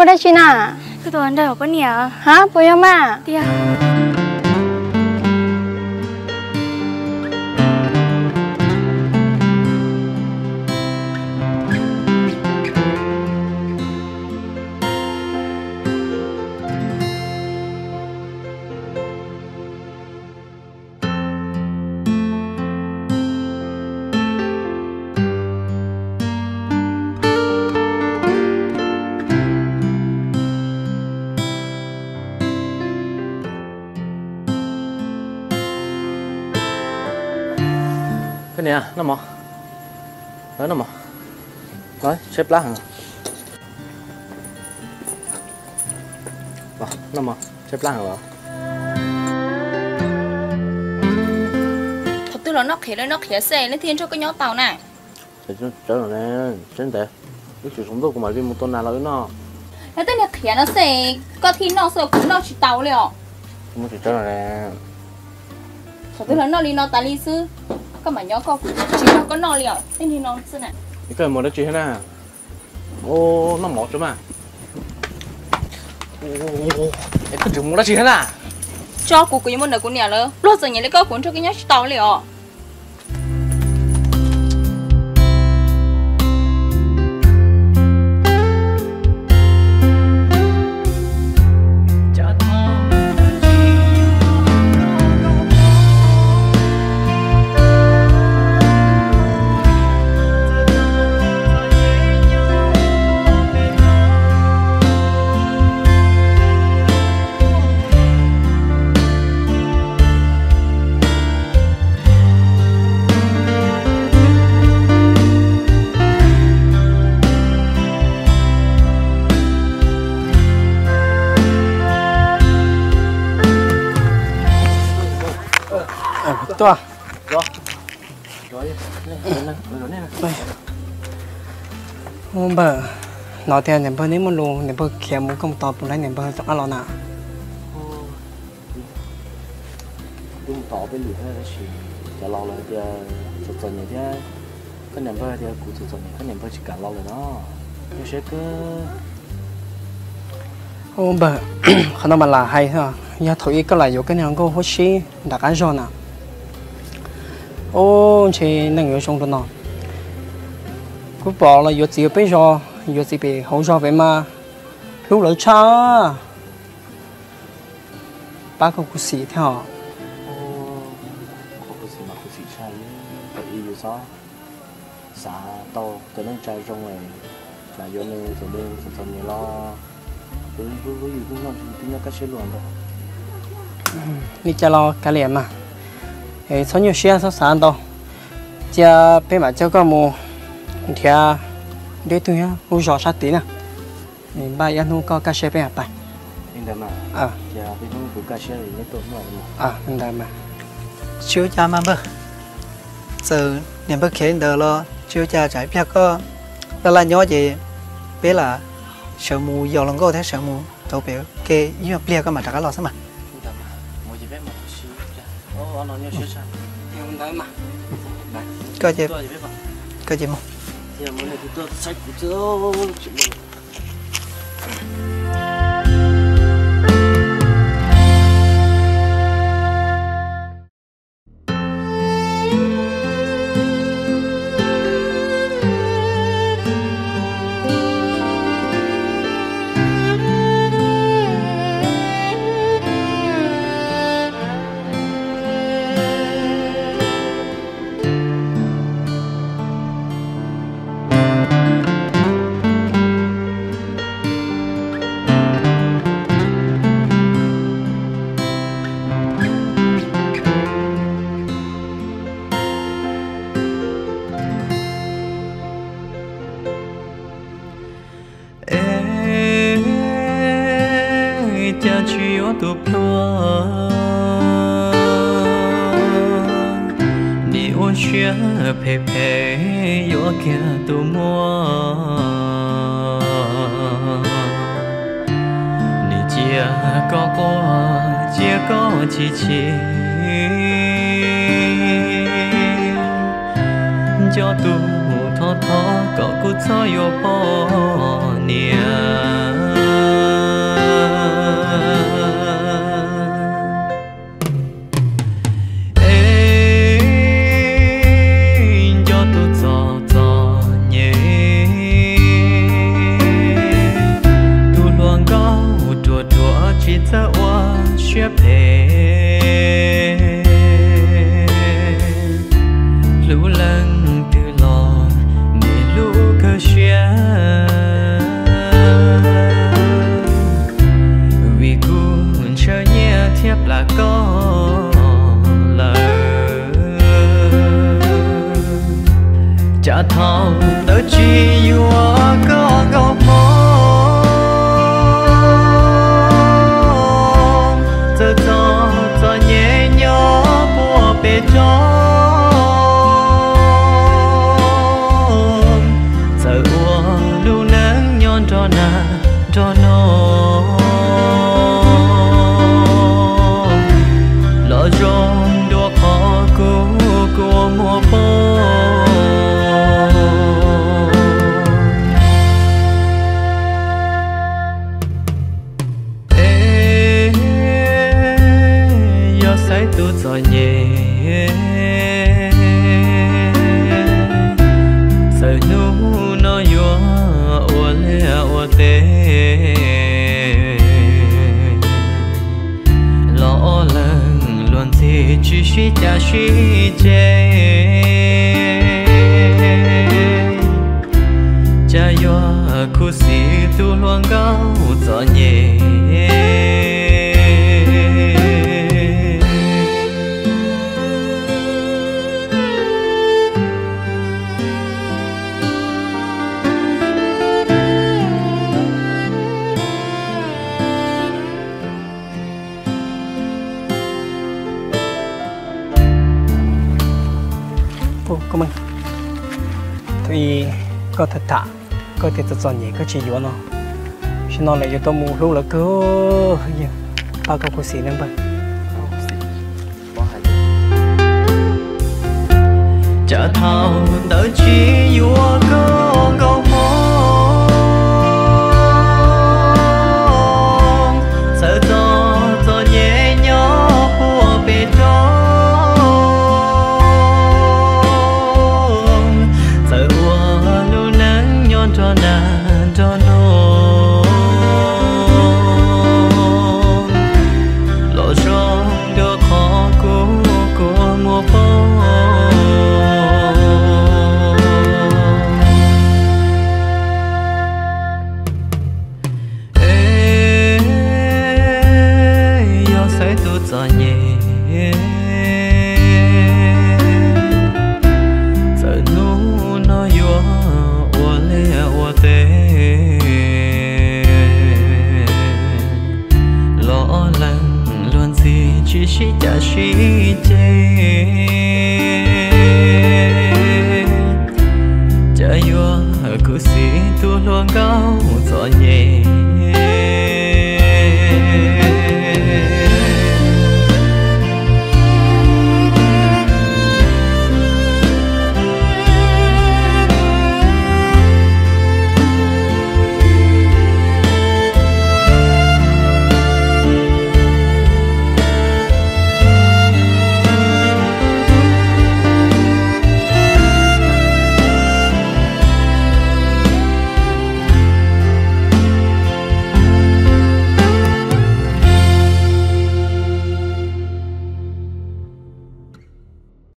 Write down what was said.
不得去哪？cái đồ ăn đây ở bên nhà. Hả? Bố yêu mà. Đi à. Cái này à, nó mò. Nói nó mò. Nói, xếp lá hả? Nó mò, xếp lá hả bảo? Thật tư là nó khía xe lên thiên cho cái nhóm tàu này. Thì trở rồi nè, trên tệ. Cái chuyện sống tốt của mày đi một tuần nào là nó. Thế tên là khía nó xe, có thiên nó sợ cũng nó chỉ tàu liền. Không chỉ trở rồi nè. Thật tư là nó đi nó ta đi sư. Các bạn nhớ con chỉ nó có no liều nên thì nó xưa này cái một đó chị hết à ô nó mọt cho mà cái chuyện một đó chị hết à cho cụ cái món này của nhà nữa lúc giờ nhà lấy cái cuốn cho cái nhát tàu liều Tua. Rồi. Rồi. Hôm bữa nói theo niệm bữa nếu muốn luôn niệm bữa kia muốn công tọt muốn lấy niệm bữa chắc là nào. Đúng tọt bên lửa hay là gì? Giờ lo lại thì sụt sụt như thế. Cái niệm bữa thì cụ sụt sụt cái niệm bữa chỉ cả lo lại đó. Cái sẽ cứ hôm bữa không mà là hay thôi. Giờ thổi cái lại vô cái này có hốt xí đặc ăn rồi nè. Ô chị nâng ở trong đó nè, cứ bỏ là vừa bây giờ vừa bị hậu giờ vậy mà lúc lỡ cha bác có xì theo có gì mà có gì sai vậy như sao xả to cho nên trai trong này là vô nên cho nên sụt như lo với gì cũng không tính ra cách chế luôn đó đi cho lo cái liền mà thì số nhiều xe số sản đâu cha bên mà cho có mua thì để tôi nhá mua giò sát tí nè thì ba anh không có cá xe bên hả anh đâm mà dạ bên không có cá xe thì nó tốt mà anh đâm mà chiếu cha mà bơ giờ niệm bơ khen đờ lo chiếu cha trái bia có là nhỏ gì biết là sợ mù giàu lòng có thể sợ mù tàu biểu kê nhưng mà bia có mà trả lo sao mà có gì mà cha chiếu tụp lo đi ôn chia phê phê yo kia tụ mua đi chia có chi cho tụ thọ cậu cút cho yo po nia na cho nó lo rong đua khó của mùa phố sai tu cho nhẹ sợ nu nó yo ô lê ô tê lo lần luôn thì chỉ suy cha suy chê cha yo khu sĩ tu luôn cao cho nhẹ có mình thì có thật thà có thể tự chọn nhỉ có chỉ yếu nó khi nó lại yếu tố mù lúc là cứ gì bao câu của xí nữa vậy chả thao đợi chỉ yếu có câu mong sợ cho nhẹ nhõm của bề đó cho na cho nó lo cho được khó của mùa phố yo sai tu cho nhẹ sợ nu nó yo lo lắng luôn gì chỉ suy cha suy chê cha yo cứ xí tu luôn cao gió nhẹ